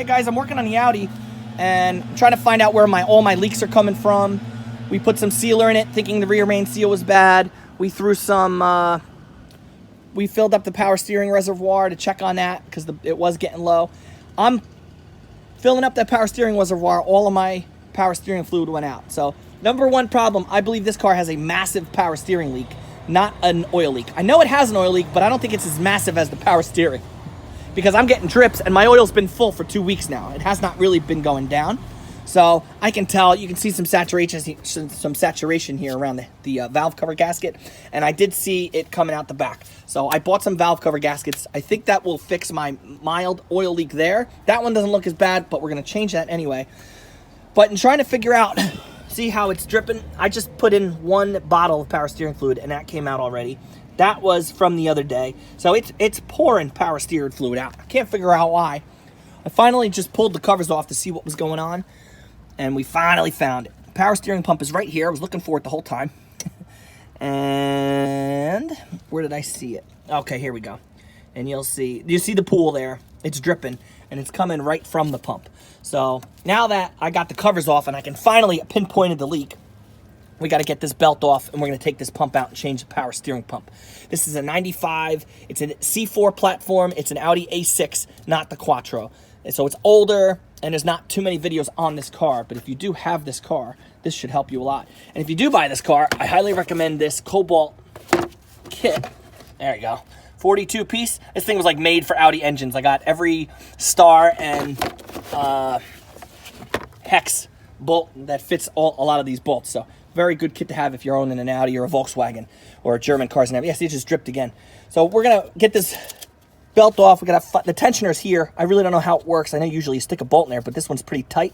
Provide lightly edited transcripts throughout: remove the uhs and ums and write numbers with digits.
Okay, guys, I'm working on the Audi, and I'm trying to find out where all my leaks are coming from. We put some sealer in it, thinking the rear main seal was bad. We threw some, we filled up the power steering reservoir to check on that, because it was getting low. I'm filling up that power steering reservoir, all of my power steering fluid went out. So, number one problem, I believe this car has a massive power steering leak, not an oil leak. I know it has an oil leak, but I don't think it's as massive as the power steering, because I'm getting drips and my oil's been full for 2 weeks now. It has not really been going down. So I can tell, you can see some saturation here around the valve cover gasket, and I did see it coming out the back. So I bought some valve cover gaskets. I think that will fix my mild oil leak there. That one doesn't look as bad, but we're gonna change that anyway. But in trying to figure out, see how it's dripping, I just put in 1 bottle of power steering fluid, and that came out already. That was from the other day. So it's pouring power steering fluid out. I can't figure out why. I finally just pulled the covers off to see what was going on, and we finally found it. Power steering pump is right here. I was looking for it the whole time. And where did I see it? Okay, here we go. And you see the pool there? It's dripping, and it's coming right from the pump. So now that I got the covers off and I can finally pinpoint the leak, we got to get this belt off, and we're going to take this pump out and change the power steering pump. This is a 95. It's a C4 platform. It's an Audi A6, not the Quattro. And so it's older, and there's not too many videos on this car. But if you do have this car, this should help you a lot. And if you do buy this car, I highly recommend this Cobalt kit. There you go. 42 piece. This thing was like made for Audi engines. I got every star and hex bolt that fits a lot of these bolts. So very good kit to have if you're owning an Audi or a Volkswagen or a German cars and everything. Yes, it just dripped again. So we're gonna get this belt off. We're gonna the tensioner's here. I really don't know how it works. I know usually you stick a bolt in there, but this one's pretty tight.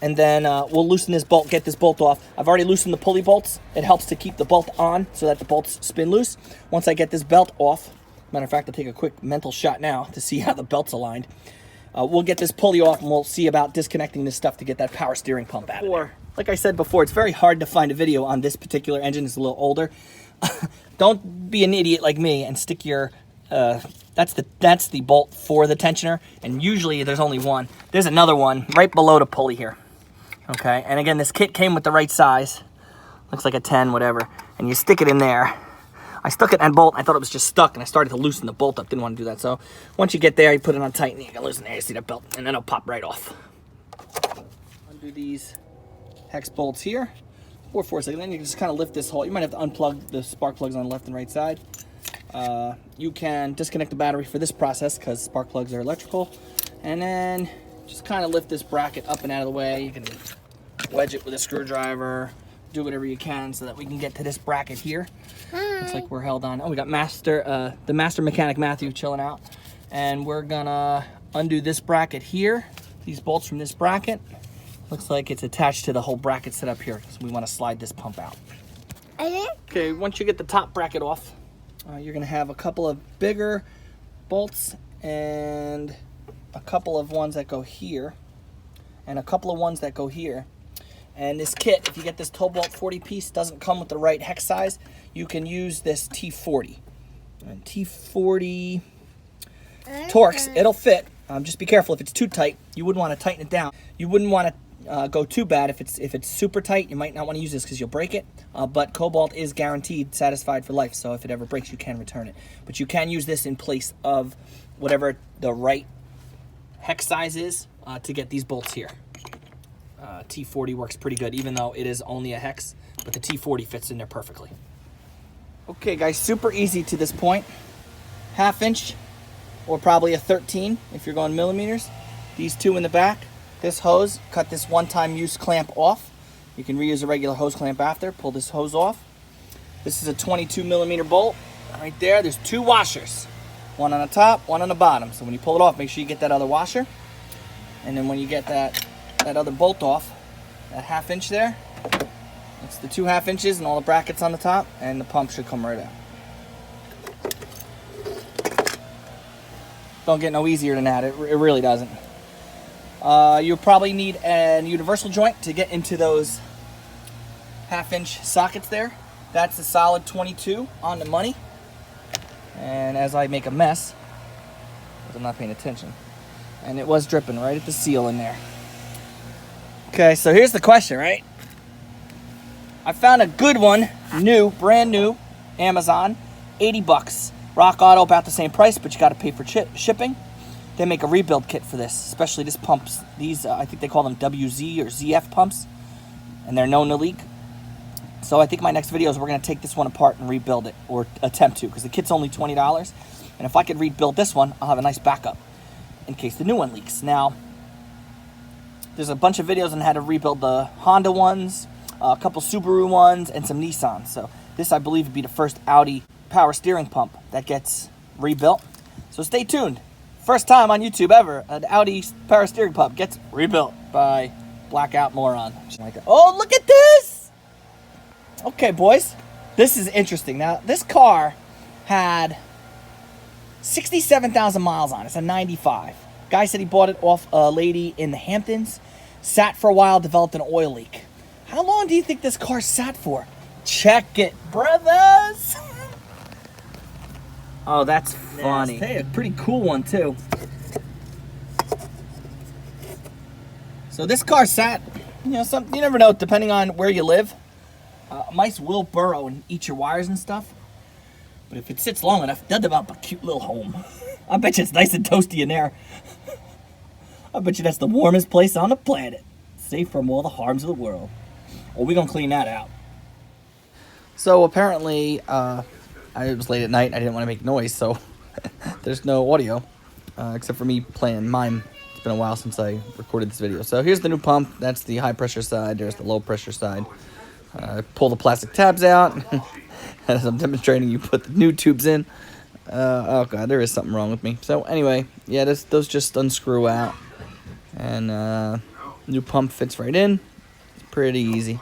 And then we'll loosen this bolt, get this bolt off. I've already loosened the pulley bolts. It helps to keep the bolt on so that the bolts spin loose. Once I get this belt off, matter of fact, I'll take a quick mental shot now to see how the belt's aligned. We'll get this pulley off, and we'll see about disconnecting this stuff to get that power steering pump out of there. Like I said before, it's very hard to find a video on this particular engine. It's a little older. Don't be an idiot like me and stick your... that's the bolt for the tensioner, and usually there's only one. There's another one right below the pulley here. Okay, and again, this kit came with the right size. Looks like a 10, whatever. And you stick it in there. I stuck it in bolt. I thought it was just stuck, and I started to loosen the bolt up. Didn't want to do that. So once you get there, you put it on tight, and you can loosen there. You see that belt, and then it'll pop right off. Undo these hex bolts here. For a second, then you can just kind of lift this hole. You might have to unplug the spark plugs on the left and right side. You can disconnect the battery for this process because spark plugs are electrical. And then just kind of lift this bracket up and out of the way. You can wedge it with a screwdriver, do whatever you can so that we can get to this bracket here. Looks like we're held on. Oh, we got the master mechanic Matthew chilling out. And we're gonna undo this bracket here, these bolts from this bracket. Looks like it's attached to the whole bracket set up here, so we want to slide this pump out. Okay, once you get the top bracket off, you're gonna have a couple of bigger bolts and a couple of ones that go here and a couple of ones that go here. And this kit, if you get this Cobalt 40 piece, doesn't come with the right hex size. You can use this T40. And T40 Torx, it'll fit. Just be careful if it's too tight. You wouldn't want to tighten it down. You wouldn't want to go too bad. If it's super tight, you might not want to use this because you'll break it. But Cobalt is guaranteed satisfied for life, so if it ever breaks, you can return it. But you can use this in place of whatever the right hex size is to get these bolts here. T40 works pretty good, even though it is only a hex, but the T40 fits in there perfectly. Okay, guys, super easy to this point. 1/2 inch, or probably a 13 if you're going millimeters. These two in the back. This hose, cut this one-time use clamp off. You can reuse a regular hose clamp after. Pull this hose off. This is a 22 millimeter bolt. Right there, there's 2 washers. One on the top, one on the bottom. So when you pull it off, make sure you get that other washer. And then when you get that other bolt off, that 1/2 inch there, it's the 2 1/2 inches and all the brackets on the top, and the pump should come right out. Don't get no easier than that. It really doesn't. You'll probably need a universal joint to get into those 1/2 inch sockets there. That's a solid 22 on the money. And as I make a mess, because I'm not paying attention, And it was dripping right at the seal in there. Okay, so here's the question, right? I found a good one, new, brand new, Amazon, 80 bucks. Rock Auto about the same price, but you got to pay for shipping. They make a rebuild kit for this, especially this pumps. These, I think they call them WZ or ZF pumps, and they're known to leak. So I think my next video is we're going to take this one apart and rebuild it, or attempt to, because the kit's only $20. And if I could rebuild this one, I'll have a nice backup in case the new one leaks. Now, there's a bunch of videos on how to rebuild the Honda ones, a couple Subaru ones, and some Nissans. So this, I believe, would be the first Audi power steering pump that gets rebuilt. So stay tuned. First time on YouTube ever, an Audi power steering pump gets rebuilt by Blackout Moron. Oh, look at this! Okay, boys. This is interesting. Now, this car had 67,000 miles on it. It's a 95. Guy said he bought it off a lady in the Hamptons. Sat for a while, developed an oil leak. How long do you think this car sat for? Check it, brothers! Oh, that's funny. Hey, a pretty cool one, too. So this car sat, you know, you never know, depending on where you live. Mice will burrow and eat your wires and stuff. But if it sits long enough, they'll develop a cute little home. I bet you it's nice and toasty in there. I bet you that's the warmest place on the planet. Safe from all the harms of the world. Well, we're going to clean that out. So apparently, it was late at night. I didn't want to make noise, so there's no audio. Except for me playing mime. It's been a while since I recorded this video. So here's the new pump. That's the high pressure side. There's the low pressure side. Pull the plastic tabs out. As I'm demonstrating, you put the new tubes in. Oh god, there is something wrong with me. So anyway, yeah, those just unscrew out. And new pump fits right in. It's pretty easy.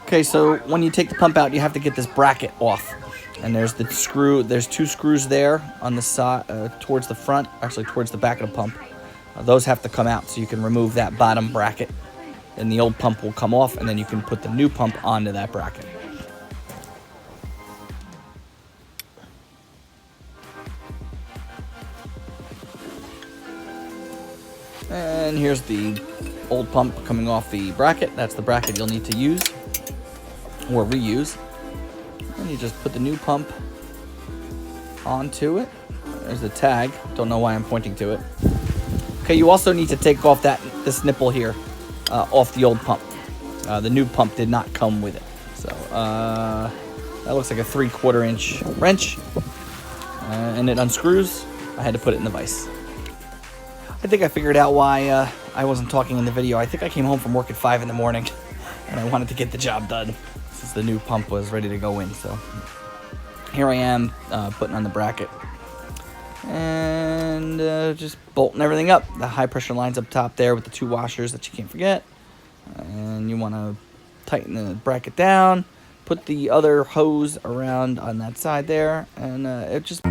Okay, so when you take the pump out, you have to get this bracket off. And there's the screw. There's two screws there on the side, towards the front, actually towards the back of the pump. Those have to come out so you can remove that bottom bracket. And the old pump will come off, and then you can put the new pump onto that bracket. And here's the old pump coming off the bracket. That's the bracket you'll need to use or reuse. And you just put the new pump onto it. There's the tag. Don't know why I'm pointing to it. Okay, you also need to take off this nipple here off the old pump. The new pump did not come with it. So that looks like a 3/4 inch wrench. And it unscrews. I had to put it in the vise. I think I figured out why I wasn't talking in the video. I think I came home from work at 5 in the morning and I wanted to get the job done since the new pump was ready to go in. So here I am putting on the bracket and just bolting everything up. The high pressure line's up top there with the 2 washers that you can't forget. And you want to tighten the bracket down, put the other hose around on that side there, and it just...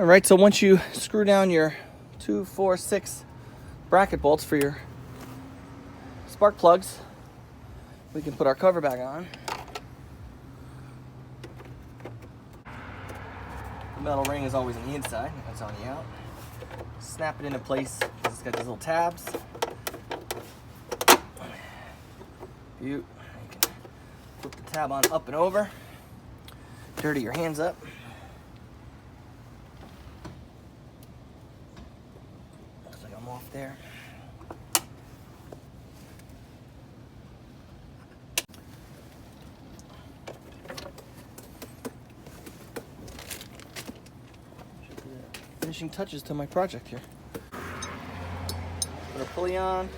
right, so once you screw down your 2, 4, 6 bracket bolts for your spark plugs, we can put our cover back on. The metal ring is always on the inside, it's on the out. Snap it into place because it's got these little tabs. You can flip the tab on up and over. Dirty your hands up. Looks like I'm off there. Finishing touches to my project here. Put a pulley on.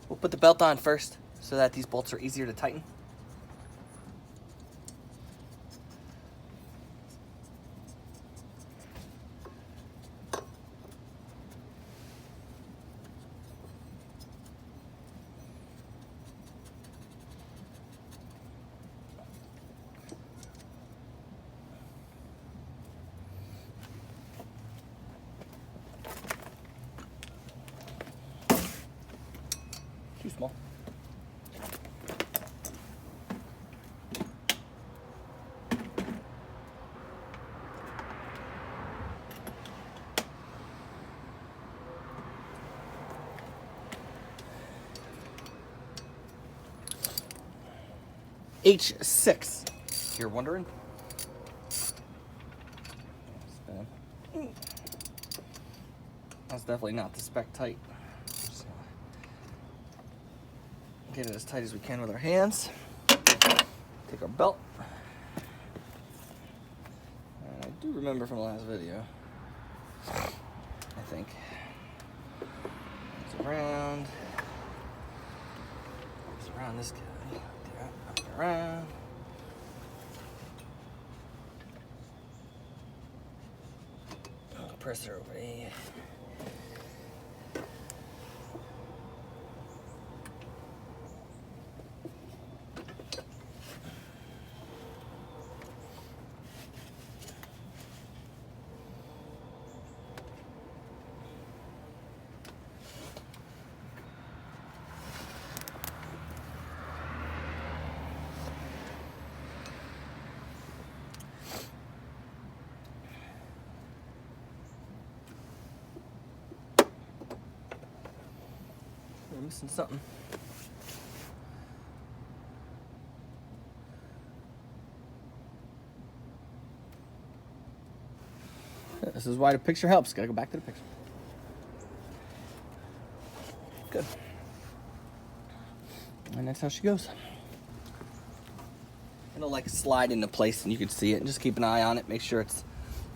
We'll put the belt on first so that these bolts are easier to tighten. Too small. H6. You're wondering? That's definitely not the spec tight. Get it as tight as we can with our hands. Take our belt. And I do remember from the last video, I think. It's around. It's around this guy. Up and around. Press her over here. I'm missing something. This is why the picture helps. Gotta go back to the picture. Good. And that's how she goes. It'll like slide into place and you can see it. And just keep an eye on it. Make sure it's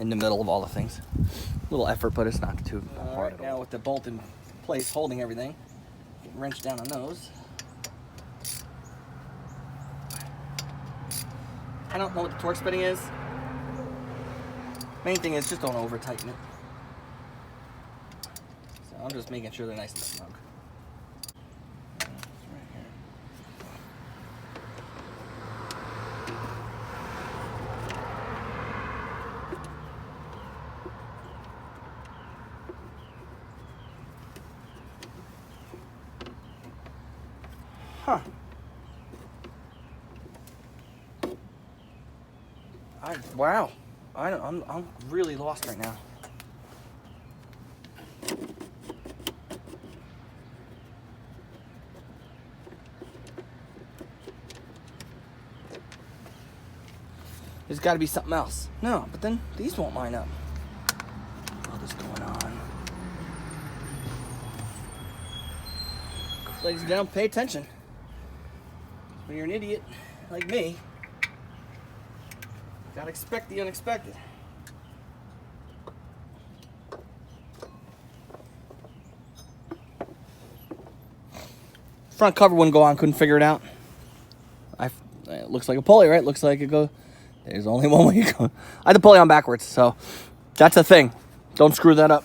in the middle of all the things. A little effort, but it's not too hard at all. Now with the bolt in place holding everything, wrench down on those. I don't know what the torque spinning is. Main thing is just don't over tighten it. So I'm just making sure they're nice and snug. Huh. Wow. I'm really lost right now. There's got to be something else. No, but then these won't line up. What is going on? Ladies and gentlemen, pay attention. When you're an idiot like me, gotta expect the unexpected. Front cover wouldn't go on, couldn't figure it out. It looks like a pulley, right? Looks like it goes. There's only one way you go. I had the pulley on backwards, so that's a thing. Don't screw that up.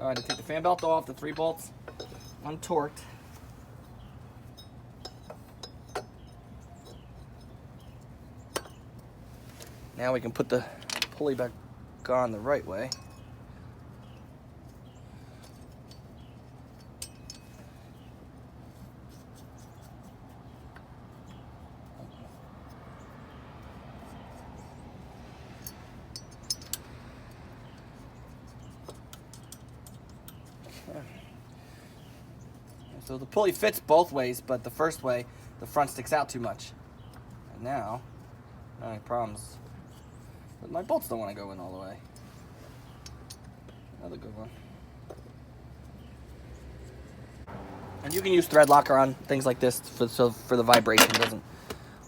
So I had to take the fan belt off, the 3 bolts untorqued. Now we can put the pulley back on the right way. So the pulley fits both ways, but the first way, the front sticks out too much. And now, not any problems. But my bolts don't want to go in all the way. Another good one. And you can use thread locker on things like this for the vibration doesn't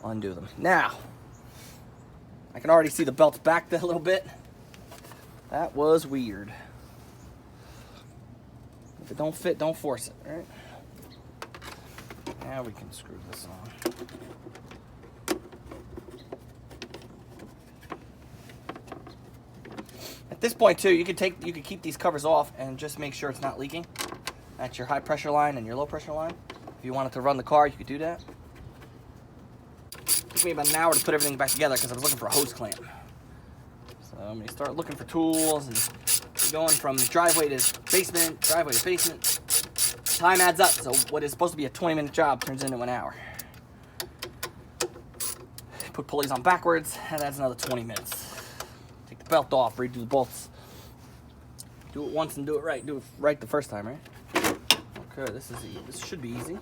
undo them. Now, I can already see the belt's back a little bit. That was weird. If it don't fit, don't force it, right? Now we can screw this on. At this point too, you could keep these covers off and just make sure it's not leaking. That's your high pressure line and your low pressure line. If you wanted to run the car, you could do that. It took me about an hour to put everything back together because I was looking for a hose clamp. So I'm gonna start looking for tools and going from driveway to basement, time adds up, so what is supposed to be a 20-minute job turns into an hour. Put pulleys on backwards, and that's another 20 minutes. Take the belt off, redo the bolts. Do it once and do it right. Do it right the first time, right? Okay, this should be easy.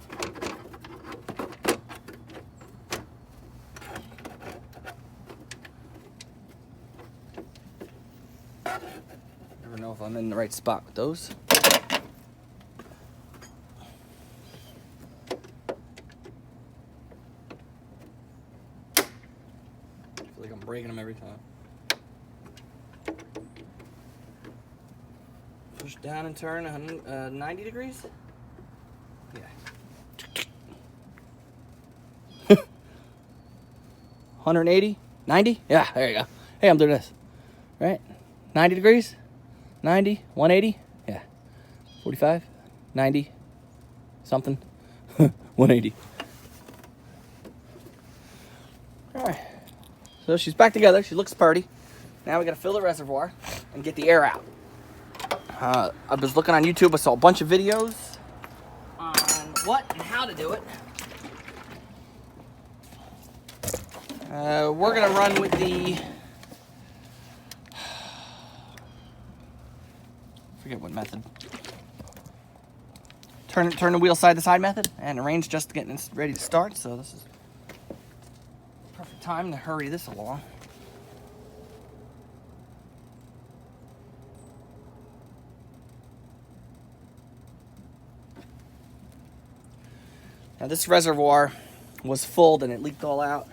Never know if I'm in the right spot with those. I'm breaking them every time. Push down and turn 90 degrees. Yeah. 180? 90? Yeah, there you go. Hey, I'm doing this. Right? 90 degrees? 90? 180? Yeah. 45? 90? Something? 180. All right. So she's back together. She looks pretty. Now we got to fill the reservoir and get the air out. I was looking on YouTube. I saw a bunch of videos on what and how to do it. We're going to run with the... I forget what method. Turn the wheel side to side method. And the range just getting ready to start. So this is perfect time to hurry this along. Now this reservoir was full and it leaked all out.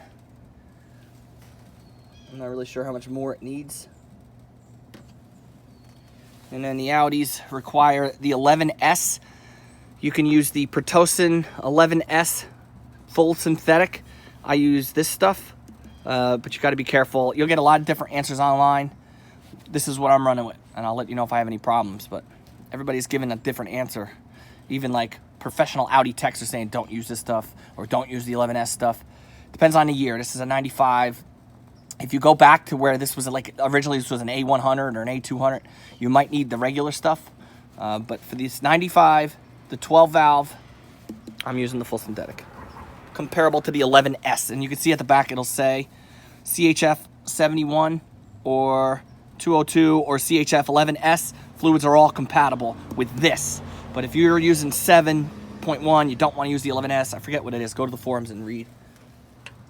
I'm not really sure how much more it needs. And then the Audis require the 11S. You can use the Protocin 11S full synthetic. I use this stuff, but you got to be careful. You'll get a lot of different answers online. This is what I'm running with, and I'll let you know if I have any problems, but everybody's given a different answer. Even like professional Audi techs are saying don't use this stuff or don't use the 11S stuff. Depends on the year. This is a 95. If you go back to where this was like originally this was an A100 or an A200, you might need the regular stuff. But for this 95, the 12 valve, I'm using the full synthetic. Comparable to the 11S. And you can see at the back it'll say CHF 71 or 202 or CHF 11S. Fluids are all compatible with this. But if you're using 7.1, you don't want to use the 11S. I forget what it is. Go to the forums and read.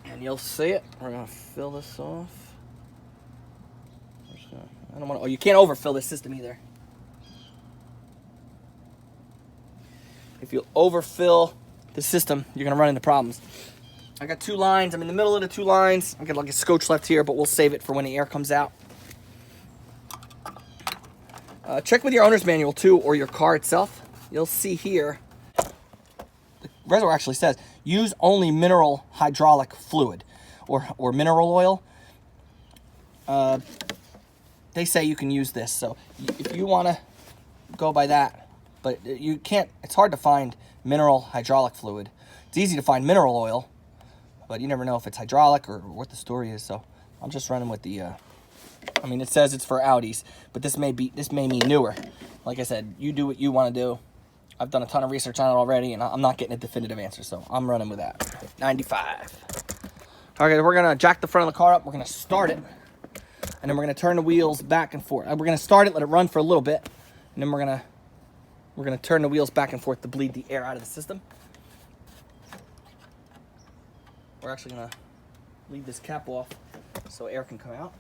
And you'll see it. We're going to fill this off. I don't want to, oh, you can't overfill this system either. If you overfill the system, you're going to run into problems. I got 2 lines. I'm in the middle of the 2 lines. I've got like a scotch left here, but we'll save it for when the air comes out. Check with your owner's manual too, or your car itself. You'll see here, the reservoir actually says, use only mineral hydraulic fluid or mineral oil. They say you can use this. So if you want to go by that. But you can't, it's hard to find mineral hydraulic fluid. It's easy to find mineral oil, but you never know if it's hydraulic or what the story is. So I'm just running with the, I mean, it says it's for Audis, but this may mean newer. Like I said, you do what you want to do. I've done a ton of research on it already, and I'm not getting a definitive answer, so I'm running with that. 95. Okay, we're gonna jack the front of the car up. We're gonna start it, and then we're gonna turn the wheels back and forth. We're gonna start it, let it run for a little bit, and then we're gonna turn the wheels back and forth to bleed the air out of the system. We're actually gonna leave this cap off so air can come out.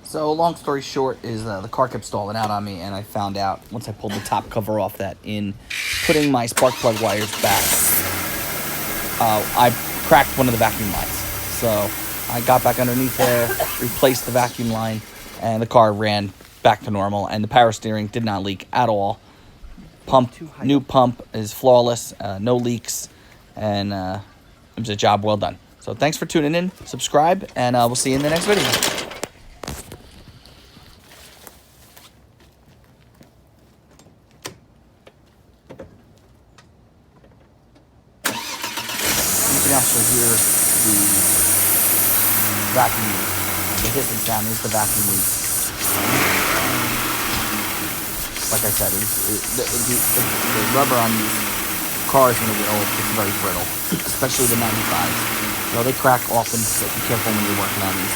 So long story short is the car kept stalling out on me, and I found out once I pulled the top cover off that in putting my spark plug wires back, I cracked one of the vacuum lines. So I got back underneath there, replaced the vacuum line, and the car ran back to normal, and the power steering did not leak at all. New pump is flawless, no leaks, and it was a job well done. So thanks for tuning in, subscribe, and we'll see you in the next video. You can actually hear the vacuum leak. The hissing sound is the vacuum leak. Like I said, the rubber on these cars when they get old gets very brittle, especially the 95s. You know, they crack often, so be careful when you're working on these.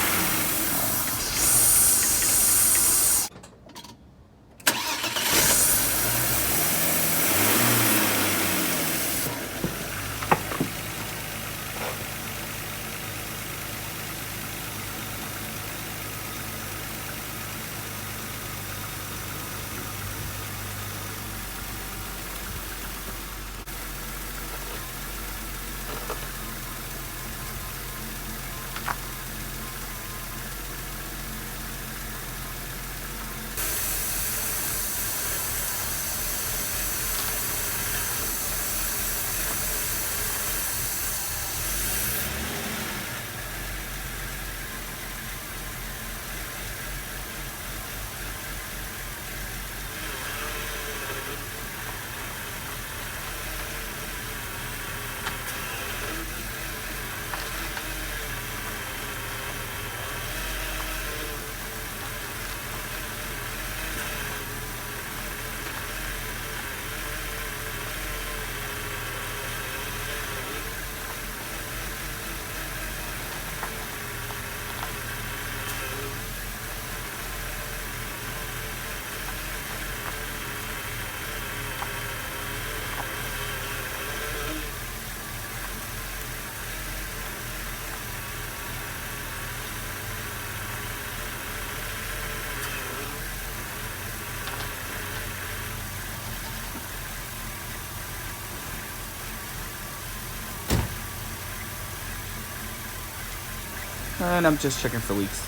And I'm just checking for leaks.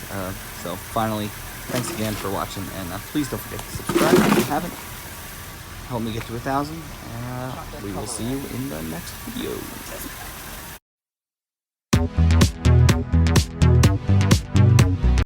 So finally, thanks again for watching, and please don't forget to subscribe if you haven't. Help me get to 1,000, and we will see you in the next video.